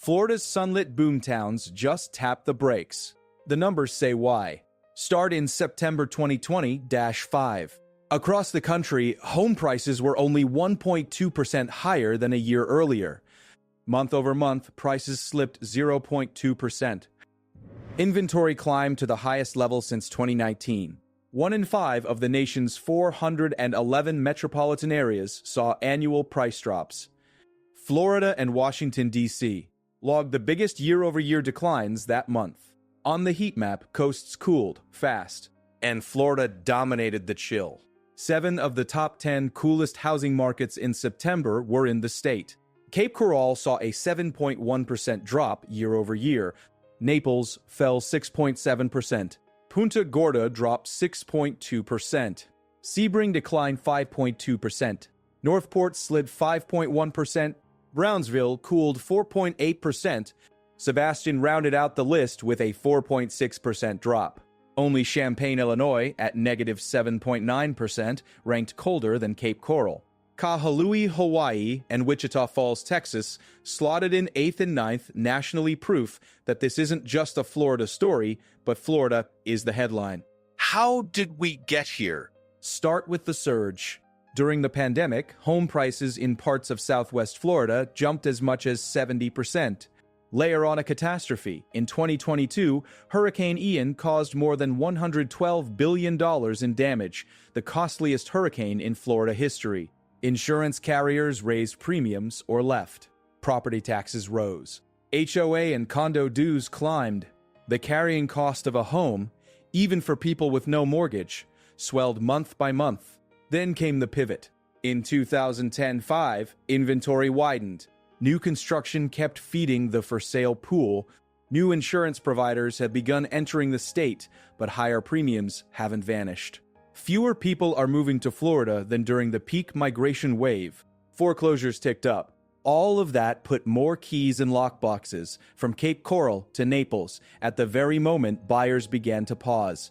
Florida's sunlit boomtowns just tap the brakes. The numbers say why. Start in September 2020-5. Across the country, home prices were only 1.2% higher than a year earlier. Month over month, prices slipped 0.2%. Inventory climbed to the highest level since 2019. 1 in 5 of the nation's 411 metropolitan areas saw annual price drops. Florida and Washington, D.C. logged the biggest year-over-year declines that month. On the heat map, coasts cooled fast, and Florida dominated the chill. 7 of the top 10 coolest housing markets in September were in the state. Cape Coral saw a 7.1% drop year-over-year. Naples fell 6.7%. Punta Gorda dropped 6.2%. Sebring declined 5.2%. Northport slid 5.1%. Brownsville cooled 4.8%. Sebastian rounded out the list with a 4.6% drop. Only Champaign, Illinois, at negative 7.9%, ranked colder than Cape Coral. Kahului, Hawaii, and Wichita Falls, Texas, slotted in 8th and 9th, nationally proof that this isn't just a Florida story, but Florida is the headline. How did we get here? Start with the surge. During the pandemic, home prices in parts of Southwest Florida jumped as much as 70%. Layer on a catastrophe. In 2022, Hurricane Ian caused more than $112 billion in damage, the costliest hurricane in Florida history. Insurance carriers raised premiums or left. Property taxes rose. HOA and condo dues climbed. The carrying cost of a home, even for people with no mortgage, swelled month by month. Then came the pivot. In 2010-5, inventory widened. New construction kept feeding the for-sale pool. New insurance providers have begun entering the state, but higher premiums haven't vanished. Fewer people are moving to Florida than during the peak migration wave. Foreclosures ticked up. All of that put more keys in lockboxes, from Cape Coral to Naples, at the very moment buyers began to pause.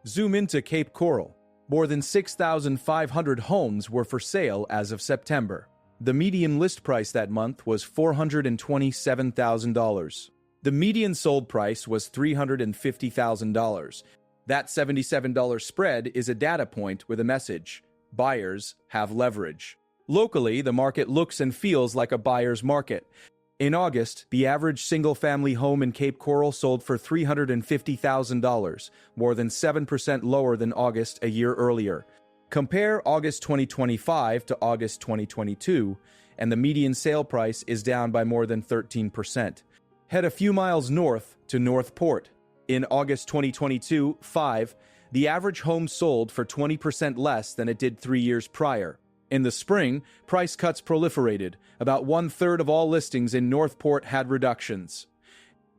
Zoom into Cape Coral. More than 6,500 homes were for sale as of September. The median list price that month was $427,000. The median sold price was $350,000. That $77 spread is a data point with a message. Buyers have leverage. Locally, the market looks and feels like a buyer's market. In August, the average single-family home in Cape Coral sold for $350,000, more than 7% lower than August a year earlier. Compare August 2025 to August 2022, and the median sale price is down by more than 13%. Head a few miles north to Northport. In August 2022-5, the average home sold for 20% less than it did 3 years prior. In the spring, price cuts proliferated. About 1/3 of all listings in Northport had reductions.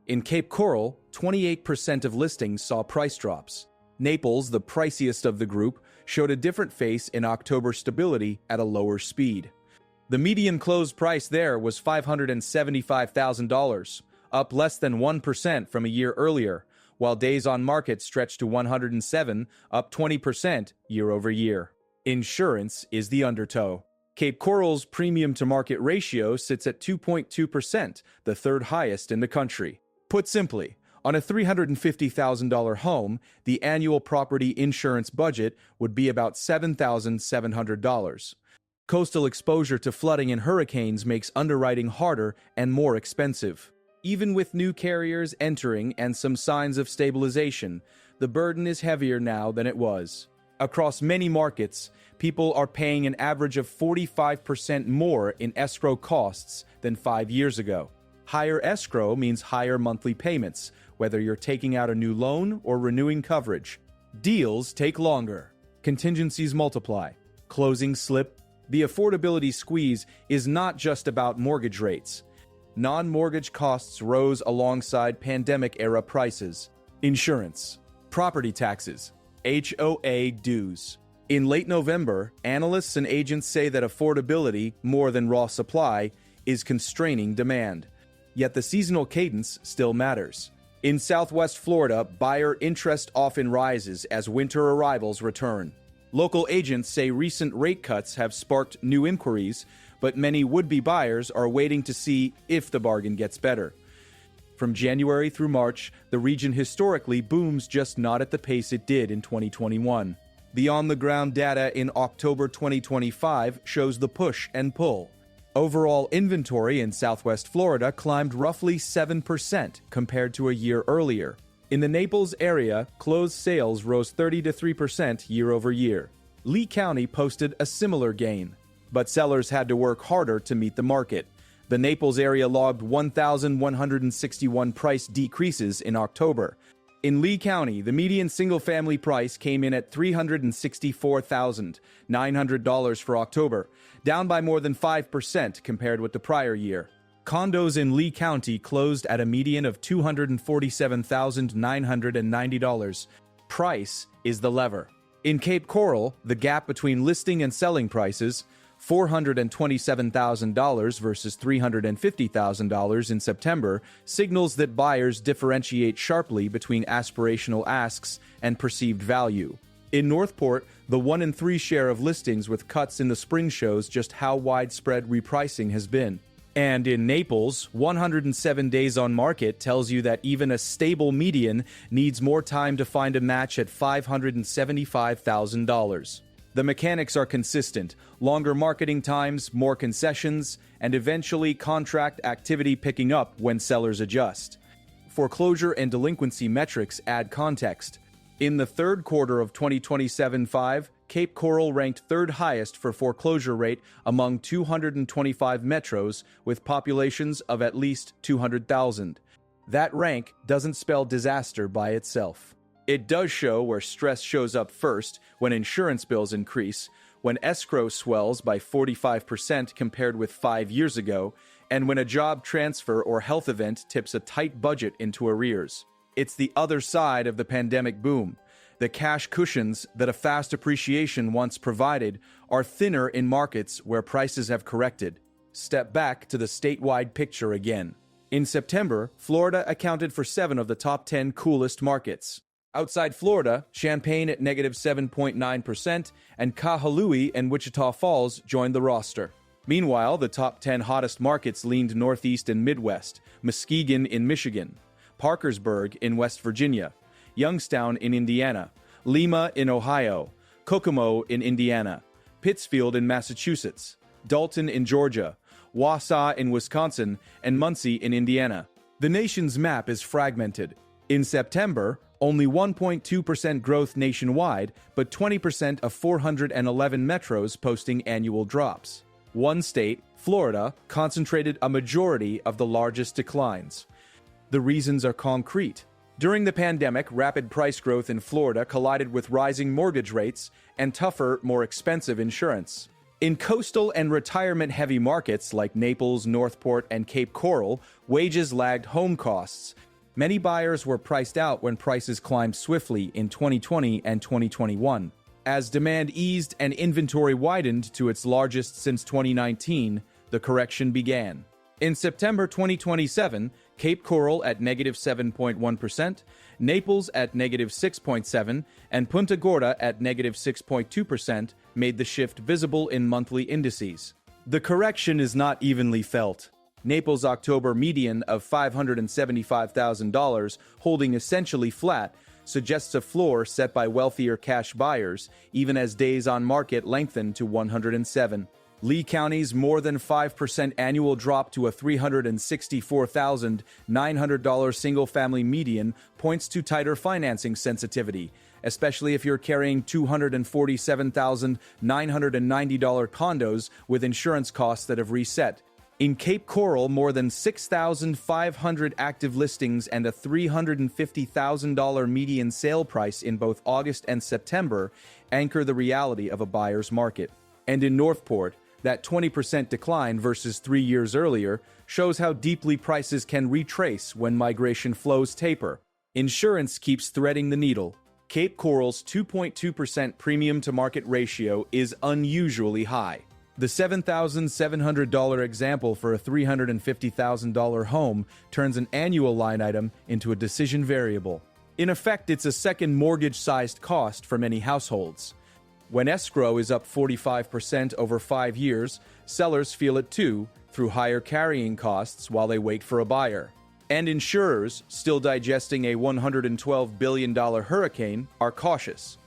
In Cape Coral, 28% of listings saw price drops. Naples, the priciest of the group, showed a different face in October stability at a lower speed. The median closed price there was $575,000, up less than 1% from a year earlier, while days on market stretched to 107, up 20% year over year. Insurance is the undertow. Cape Coral's premium-to-market ratio sits at 2.2%, the third highest in the country. Put simply, on a $350,000 home, the annual property insurance budget would be about $7,700. Coastal exposure to flooding and hurricanes makes underwriting harder and more expensive. Even with new carriers entering and some signs of stabilization, the burden is heavier now than it was. Across many markets, people are paying an average of 45% more in escrow costs than 5 years ago. Higher escrow means higher monthly payments, whether you're taking out a new loan or renewing coverage. Deals take longer. Contingencies multiply. Closings slip. The affordability squeeze is not just about mortgage rates. Non-mortgage costs rose alongside pandemic-era prices. Insurance, property taxes, HOA dues. In late November, analysts and agents say that affordability, more than raw supply, is constraining demand. Yet the seasonal cadence still matters. In Southwest Florida, buyer interest often rises as winter arrivals return. Local agents say recent rate cuts have sparked new inquiries, but many would-be buyers are waiting to see if the bargain gets better. From January through March, the region historically booms, just not at the pace it did in 2021. The on-the-ground data in October 2025 shows the push and pull. Overall inventory in Southwest Florida climbed roughly 7% compared to a year earlier. In the Naples area, closed sales rose 33% year over year. Lee County posted a similar gain, but sellers had to work harder to meet the market. The Naples area logged 1,161 price decreases in October. In Lee County, the median single-family price came in at $364,900 for October, down by more than 5% compared with the prior year. Condos in Lee County closed at a median of $247,990. Price is the lever. In Cape Coral, the gap between listing and selling prices, $427,000 versus $350,000 in September, signals that buyers differentiate sharply between aspirational asks and perceived value. In Northport, the 1 in 3 share of listings with cuts in the spring shows just how widespread repricing has been. And in Naples, 107 days on market tells you that even a stable median needs more time to find a match at $575,000. The mechanics are consistent: longer marketing times, more concessions, and eventually contract activity picking up when sellers adjust. Foreclosure and delinquency metrics add context. In the third quarter of 2027-5, Cape Coral ranked third highest for foreclosure rate among 225 metros with populations of at least 200,000. That rank doesn't spell disaster by itself. It does show where stress shows up first: when insurance bills increase, when escrow swells by 45% compared with 5 years ago, and when a job transfer or health event tips a tight budget into arrears. It's the other side of the pandemic boom. The cash cushions that a fast appreciation once provided are thinner in markets where prices have corrected. Step back to the statewide picture again. In September, Florida accounted for 7 of the top 10 coolest markets. Outside Florida, Champaign at negative 7.9% and Kahului and Wichita Falls joined the roster. Meanwhile, the top 10 hottest markets leaned northeast and Midwest: Muskegon in Michigan, Parkersburg in West Virginia, Youngstown in Indiana, Lima in Ohio, Kokomo in Indiana, Pittsfield in Massachusetts, Dalton in Georgia, Wausau in Wisconsin, and Muncie in Indiana. The nation's map is fragmented. In September, only 1.2% growth nationwide, but 20% of 411 metros posting annual drops. One state, Florida, concentrated a majority of the largest declines. The reasons are concrete. During the pandemic, rapid price growth in Florida collided with rising mortgage rates and tougher, more expensive insurance. In coastal and retirement-heavy markets like Naples, Northport, and Cape Coral, wages lagged home costs. Many buyers were priced out when prices climbed swiftly in 2020 and 2021. As demand eased and inventory widened to its largest since 2019, the correction began. In September 2027, Cape Coral at negative 7.1%, Naples at negative 6.7%, and Punta Gorda at negative 6.2% made the shift visible in monthly indices. The correction is not evenly felt. Naples' October median of $575,000, holding essentially flat, suggests a floor set by wealthier cash buyers, even as days on market lengthen to 107. Lee County's more than 5% annual drop to a $364,900 single-family median points to tighter financing sensitivity, especially if you're carrying $247,990 condos with insurance costs that have reset. In Cape Coral, more than 6,500 active listings and a $350,000 median sale price in both August and September anchor the reality of a buyer's market. And in Northport, that 20% decline versus 3 years earlier shows how deeply prices can retrace when migration flows taper. Insurance keeps threading the needle. Cape Coral's 2.2% premium-to-market ratio is unusually high. The $7,700 example for a $350,000 home turns an annual line item into a decision variable. In effect, it's a second mortgage-sized cost for many households. When escrow is up 45% over 5 years, sellers feel it too, through higher carrying costs while they wait for a buyer. And insurers, still digesting a $112 billion hurricane, are cautious.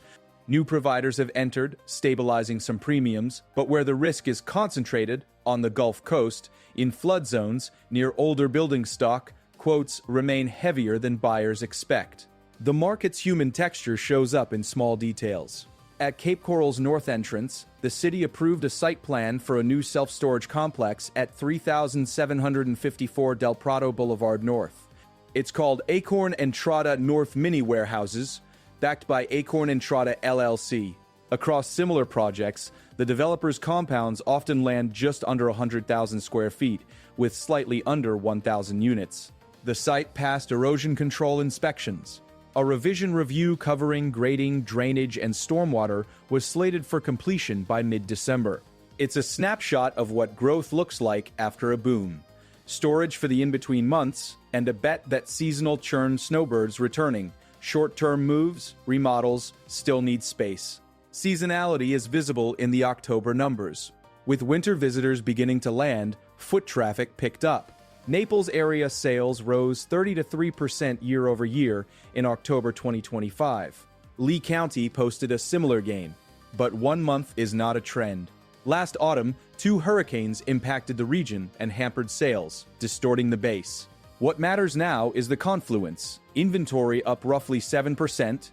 New providers have entered, stabilizing some premiums, but where the risk is concentrated, on the Gulf Coast, in flood zones, near older building stock, quotes remain heavier than buyers expect. The market's human texture shows up in small details. At Cape Coral's north entrance, the city approved a site plan for a new self-storage complex at 3754 Del Prado Boulevard North. It's called Acorn Entrada North Mini Warehouses, backed by Acorn Entrada LLC. Across similar projects, the developers' compounds often land just under 100,000 square feet, with slightly under 1,000 units. The site passed erosion control inspections. A revision review covering grading, drainage, and stormwater was slated for completion by mid-December. It's a snapshot of what growth looks like after a boom. Storage for the in-between months, and a bet that seasonal churn snowbirds returning. Short-term moves, remodels, still need space. Seasonality is visible in the October numbers. With winter visitors beginning to land, foot traffic picked up. Naples area sales rose 33% year over year in October 2025. Lee County posted a similar gain, but 1 month is not a trend. Last autumn, 2 hurricanes impacted the region and hampered sales, distorting the base. What matters now is the confluence. Inventory up roughly 7%,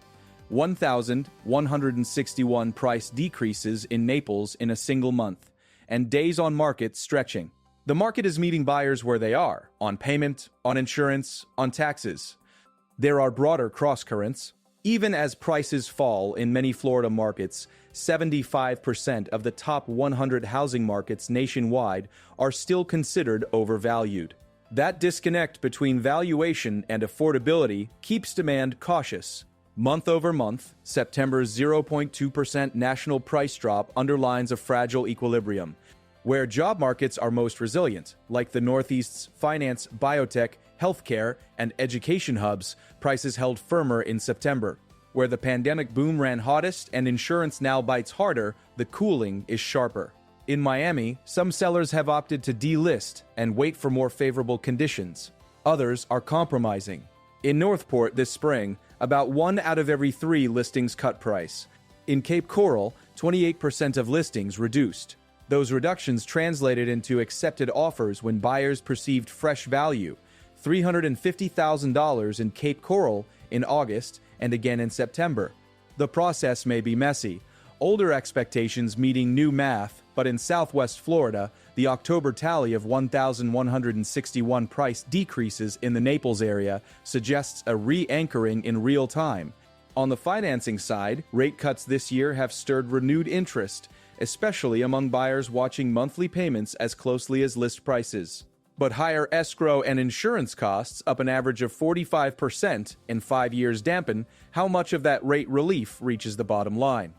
1,161 price decreases in Naples in a single month, and days on market stretching. The market is meeting buyers where they are, on payment, on insurance, on taxes. There are broader crosscurrents. Even as prices fall in many Florida markets, 75% of the top 100 housing markets nationwide are still considered overvalued. That disconnect between valuation and affordability keeps demand cautious. Month over month, September's 0.2% national price drop underlines a fragile equilibrium. Where job markets are most resilient, like the Northeast's finance, biotech, healthcare, and education hubs, prices held firmer in September. Where the pandemic boom ran hottest and insurance now bites harder, the cooling is sharper. In Miami, some sellers have opted to delist and wait for more favorable conditions. Others are compromising. In Northport this spring, about 1 out of every 3 listings cut price. In Cape Coral, 28% of listings reduced. Those reductions translated into accepted offers when buyers perceived fresh value, $350,000 in Cape Coral in August and again in September. The process may be messy, older expectations meeting new math, but in Southwest Florida, the October tally of 1,161 price decreases in the Naples area suggests a re-anchoring in real time. On the financing side, rate cuts this year have stirred renewed interest, especially among buyers watching monthly payments as closely as list prices. But higher escrow and insurance costs, up an average of 45% in 5 years, dampen how much of that rate relief reaches the bottom line.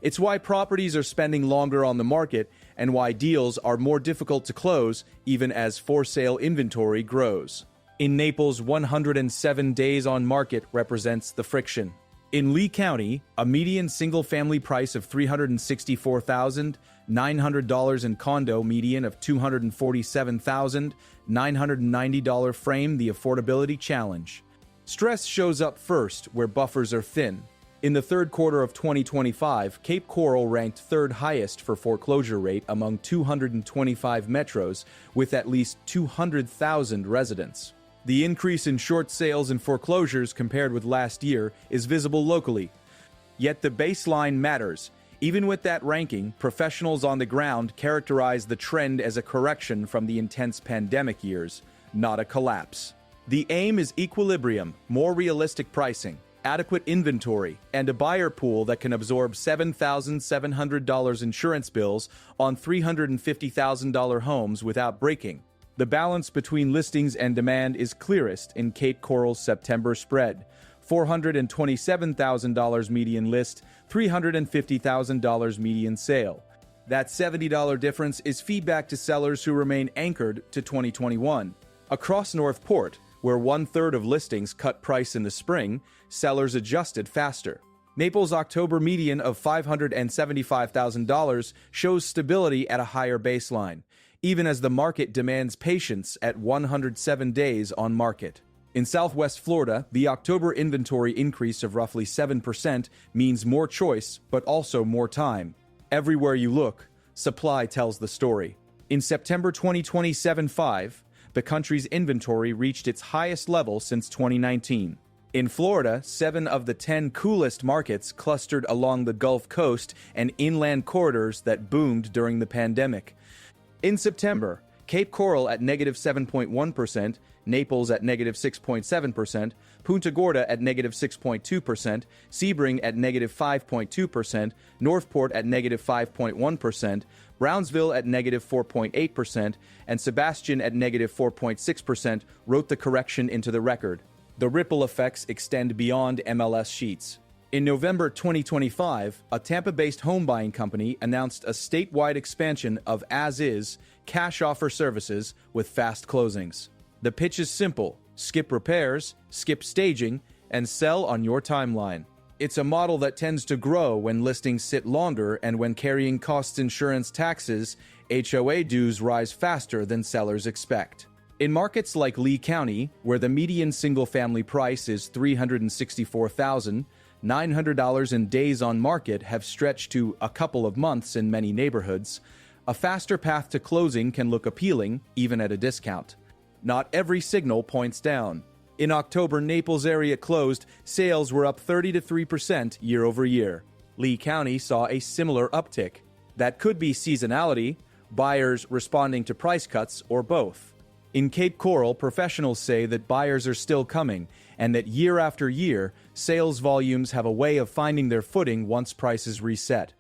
It's why properties are spending longer on the market and why deals are more difficult to close even as for-sale inventory grows. In Naples, 107 days on market represents the friction. In Lee County, a median single-family price of $364,900 and condo median of $247,990 frame the affordability challenge. Stress shows up first where buffers are thin. In the third quarter of 2025, Cape Coral ranked third highest for foreclosure rate among 225 metros with at least 200,000 residents. The increase in short sales and foreclosures compared with last year is visible locally. Yet the baseline matters. Even with that ranking, professionals on the ground characterize the trend as a correction from the intense pandemic years, not a collapse. The aim is equilibrium, more realistic pricing, adequate inventory, and a buyer pool that can absorb $7,700 insurance bills on $350,000 homes without breaking. The balance between listings and demand is clearest in Cape Coral's September spread. $427,000 median list, $350,000 median sale. That $70 difference is feedback to sellers who remain anchored to 2021. Across Northport, where 1/3 of listings cut price in the spring, sellers adjusted faster. Naples' October median of $575,000 shows stability at a higher baseline. even as the market demands patience at 107 days on market. In Southwest Florida, the October inventory increase of roughly 7% means more choice, but also more time. Everywhere you look, supply tells the story. In September 2027-5, the country's inventory reached its highest level since 2019. In Florida, 7 of the 10 coolest markets clustered along the Gulf Coast and inland corridors that boomed during the pandemic. In September, Cape Coral at -7.1%, Naples at -6.7%, Punta Gorda at -6.2%, Sebring at -5.2%, Northport at -5.1%, Brownsville at -4.8%, and Sebastian at -4.6% wrote the correction into the record. The ripple effects extend beyond MLS sheets. In November 2025, a Tampa-based home buying company announced a statewide expansion of as-is cash offer services with fast closings. The pitch is simple: skip repairs, skip staging, and sell on your timeline. It's a model that tends to grow when listings sit longer and when carrying costs, insurance, taxes, HOA dues rise faster than sellers expect. In markets like Lee County, where the median single-family price is $364,900 and days on market have stretched to a couple of months in many neighborhoods, a faster path to closing can look appealing, even at a discount. Not every signal points down. In October, Naples area closed, sales were up 33% year over year. Lee County saw a similar uptick. That could be seasonality, buyers responding to price cuts, or both. In Cape Coral, professionals say that buyers are still coming, and that year after year, sales volumes have a way of finding their footing once prices reset.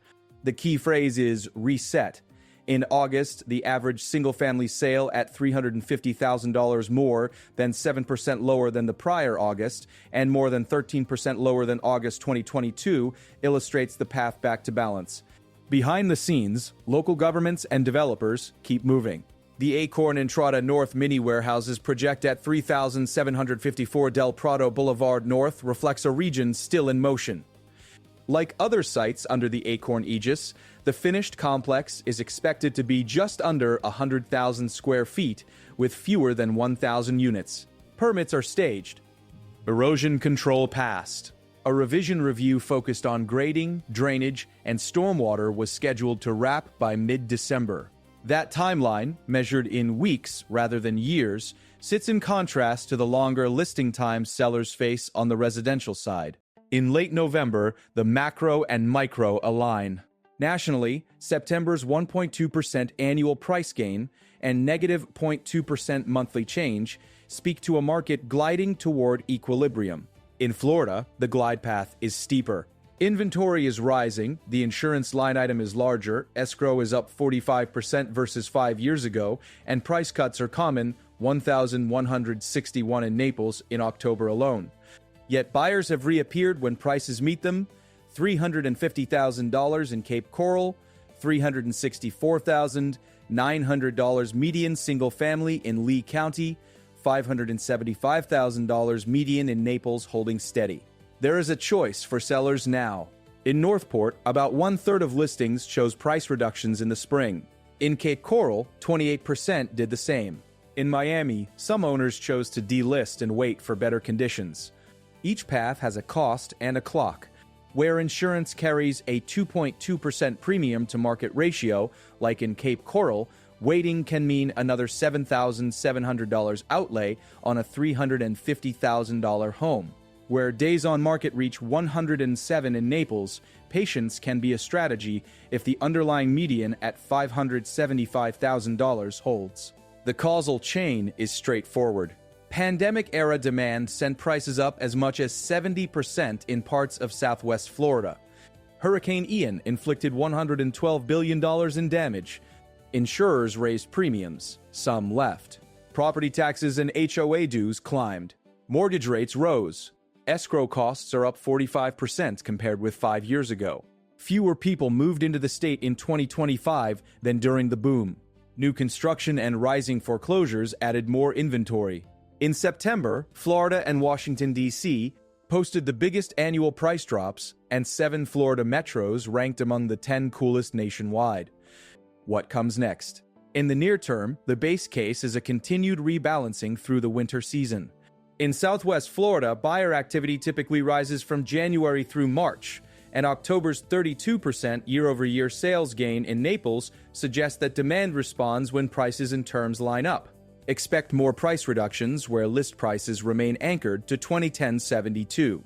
The key phrase is reset. In August, the average single-family sale at $350,000 more than 7% lower than the prior August, and more than 13% lower than August 2022, illustrates the path back to balance. Behind the scenes, local governments and developers keep moving. The Acorn Entrada North mini warehouses project at 3,754 Del Prado Boulevard North reflects a region still in motion. Like other sites under the Acorn aegis, the finished complex is expected to be just under 100,000 square feet, with fewer than 1,000 units. Permits are staged. Erosion control passed. A revision review focused on grading, drainage, and stormwater was scheduled to wrap by mid-December. That timeline, measured in weeks rather than years, sits in contrast to the longer listing times sellers face on the residential side. In late November, the macro and micro align. Nationally, September's 1.2% annual price gain and negative 0.2% monthly change speak to a market gliding toward equilibrium. In Florida, the glide path is steeper. Inventory is rising, the insurance line item is larger, escrow is up 45% versus 5 years ago, and price cuts are common, 1,161 in Naples in October alone. Yet buyers have reappeared when prices meet them: $350,000 in Cape Coral, $364,900 median single family in Lee County, $575,000 median in Naples holding steady. There is a choice for sellers now. In Northport, about 1/3 of listings chose price reductions in the spring. In Cape Coral, 28% did the same. In Miami, some owners chose to delist and wait for better conditions. Each path has a cost and a clock. Where insurance carries a 2.2% premium to market ratio, like in Cape Coral, waiting can mean another $7,700 outlay on a $350,000 home. Where days on market reach 107 in Naples, patience can be a strategy if the underlying median at $575,000 holds. The causal chain is straightforward. Pandemic-era demand sent prices up as much as 70% in parts of Southwest Florida. Hurricane Ian inflicted $112 billion in damage. Insurers raised premiums, some left. Property taxes and HOA dues climbed. Mortgage rates rose. Escrow costs are up 45% compared with 5 years ago. Fewer people moved into the state in 2025 than during the boom. New construction and rising foreclosures added more inventory. In September, Florida and Washington, D.C. posted the biggest annual price drops, and 7 Florida metros ranked among the 10 coolest nationwide. What comes next? In the near term, the base case is a continued rebalancing through the winter season. In Southwest Florida, buyer activity typically rises from January through March, and October's 32% year-over-year sales gain in Naples suggests that demand responds when prices and terms line up. Expect more price reductions where list prices remain anchored to 2010-72.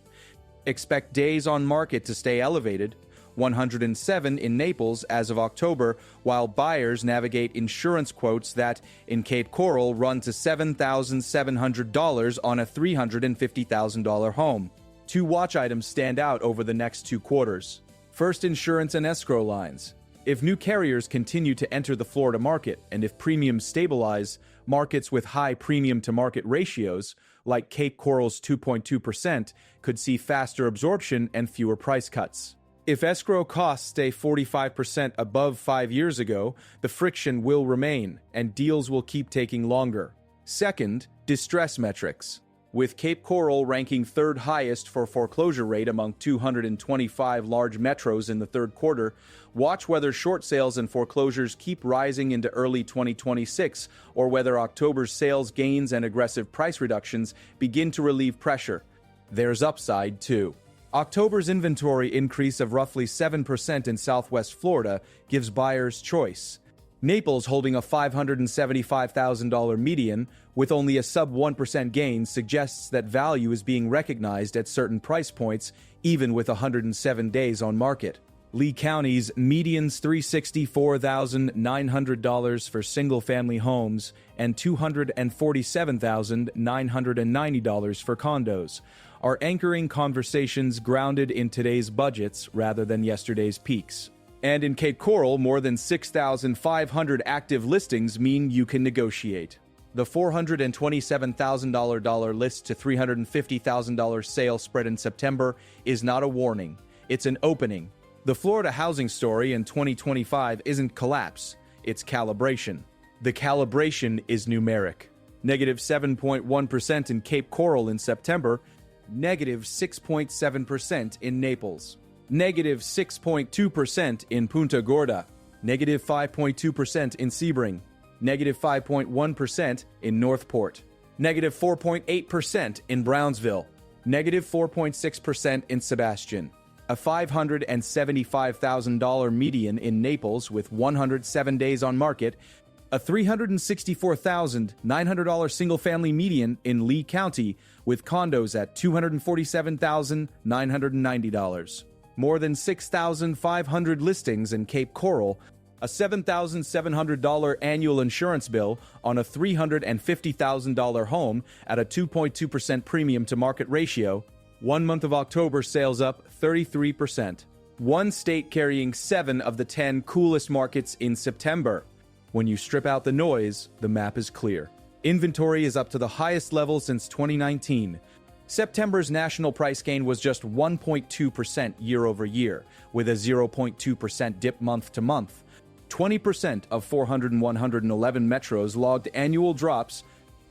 Expect days on market to stay elevated, 107 in Naples as of October, while buyers navigate insurance quotes that, in Cape Coral, run to $7,700 on a $350,000 home. Two watch items stand out over the next 2 quarters. First, insurance and escrow lines. If new carriers continue to enter the Florida market, and if premiums stabilize, markets with high premium-to-market ratios, like Cape Coral's 2.2%, could see faster absorption and fewer price cuts. If escrow costs stay 45% above 5 years ago, the friction will remain, and deals will keep taking longer. Second, distress metrics. With Cape Coral ranking 3rd highest for foreclosure rate among 225 large metros in the 3rd quarter, watch whether short sales and foreclosures keep rising into early 2026 or whether October's sales gains and aggressive price reductions begin to relieve pressure. There's upside, too. October's inventory increase of roughly 7% in Southwest Florida gives buyers choice. Naples, holding a $575,000 median with only a sub-1% gain, suggests that value is being recognized at certain price points, even with 107 days on market. Lee County's median's $364,900 for single-family homes and $247,990 for condos are anchoring conversations grounded in today's budgets rather than yesterday's peaks. And in Cape Coral, more than 6,500 active listings mean you can negotiate. The $427,000 list to $350,000 sale spread in September is not a warning. It's an opening. The Florida housing story in 2025 isn't collapse, it's calibration. The calibration is numeric. Negative 7.1% in Cape Coral in September, negative 6.7% in Naples. Negative 6.2% in Punta Gorda, negative 5.2% in Sebring, negative 5.1% in Northport, negative 4.8% in Brownsville, negative 4.6% in Sebastian, a $575,000 median in Naples with 107 days on market, a $364,900 single-family median in Lee County with condos at $247,990. More than 6,500 listings in Cape Coral, a $7,700 annual insurance bill on a $350,000 home at a 2.2% premium to market ratio, 1 month of October sales up 33%. One state carrying 7 of the 10 coolest markets in September. When you strip out the noise, the map is clear. Inventory is up to the highest level since 2019. September's national price gain was just 1.2% year-over-year, with a 0.2% dip month-to-month. 20% of 400 and 111 metros logged annual drops.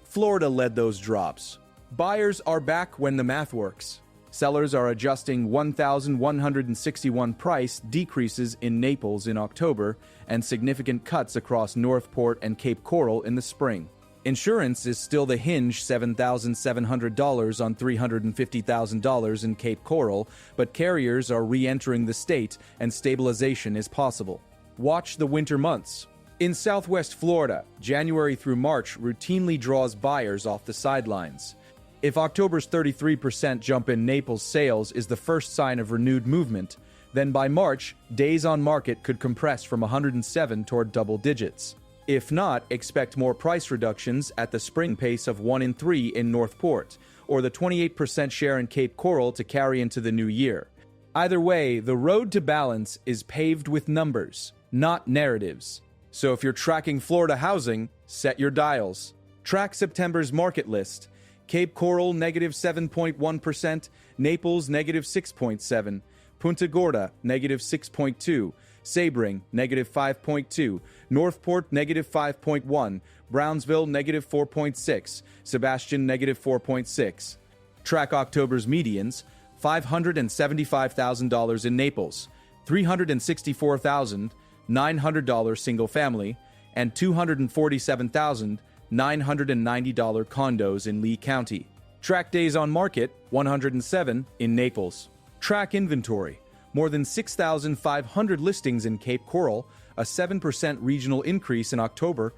Florida led those drops. Buyers are back when the math works. Sellers are adjusting 1,161 price decreases in Naples in October and significant cuts across Northport and Cape Coral in the spring. Insurance is still the hinge $7,700 on $350,000 in Cape Coral, but carriers are re-entering the state and stabilization is possible. Watch the winter months. In Southwest Florida, January through March routinely draws buyers off the sidelines. If October's 33% jump in Naples sales is the first sign of renewed movement, then by March, days on market could compress from 107 toward double digits. If not, expect more price reductions at the spring pace of 1 in 3 in Northport, or the 28% share in Cape Coral to carry into the new year. Either way, the road to balance is paved with numbers, not narratives. So if you're tracking Florida housing, set your dials. Track September's market list. Cape Coral, negative 7.1%, Naples, negative 6.7%, Punta Gorda, negative 6.2%, Sebring, negative 5.2%, Northport, negative 5.1%, Brownsville, negative 4.6%, Sebastian, negative 4.6%. Track October's medians: $575,000 in Naples, $364,900 single family, and $247,990 condos in Lee County. Track days on market, 107 in Naples. Track inventory, more than 6,500 listings in Cape Coral, a 7% regional increase in October.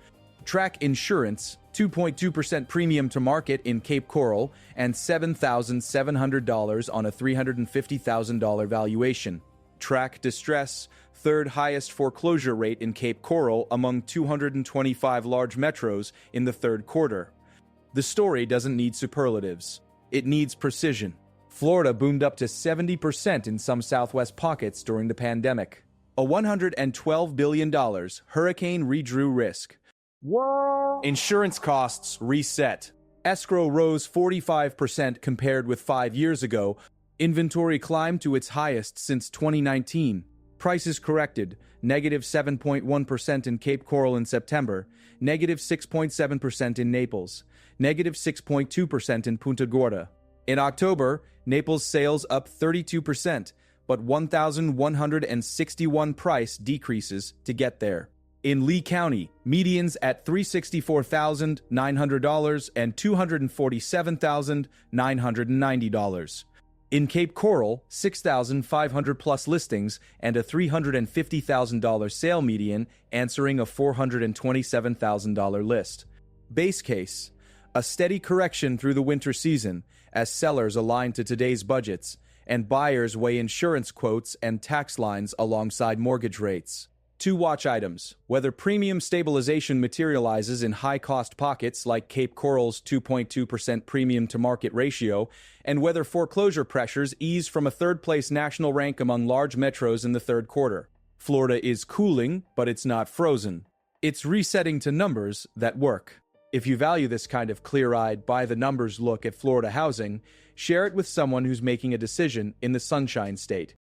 Track insurance, 2.2% premium to market in Cape Coral, and $7,700 on a $350,000 valuation. Track distress, third highest foreclosure rate in Cape Coral among 225 large metros in the third quarter. The story doesn't need superlatives. It needs precision. Florida boomed up to 70% in some Southwest pockets during the pandemic. A $112 billion hurricane redrew risk. Insurance costs reset. Escrow rose 45% compared with 5 years ago. Inventory climbed to its highest since 2019. Prices corrected, negative 7.1% in Cape Coral in September, negative 6.7% in Naples, negative 6.2% in Punta Gorda. In October, Naples sales up 32%, but 1,161 price decreases to get there. In Lee County, medians at $364,900 and $247,990. In Cape Coral, 6,500 plus listings and a $350,000 sale median answering a $427,000 list. Base case, a steady correction through the winter season as sellers align to today's budgets and buyers weigh insurance quotes and tax lines alongside mortgage rates. 2 watch items: whether premium stabilization materializes in high-cost pockets like Cape Coral's 2.2% premium-to-market ratio, and whether foreclosure pressures ease from a third-place national rank among large metros in the third quarter. Florida is cooling, but it's not frozen. It's resetting to numbers that work. If you value this kind of clear-eyed, by-the-numbers look at Florida housing, share it with someone who's making a decision in the Sunshine State.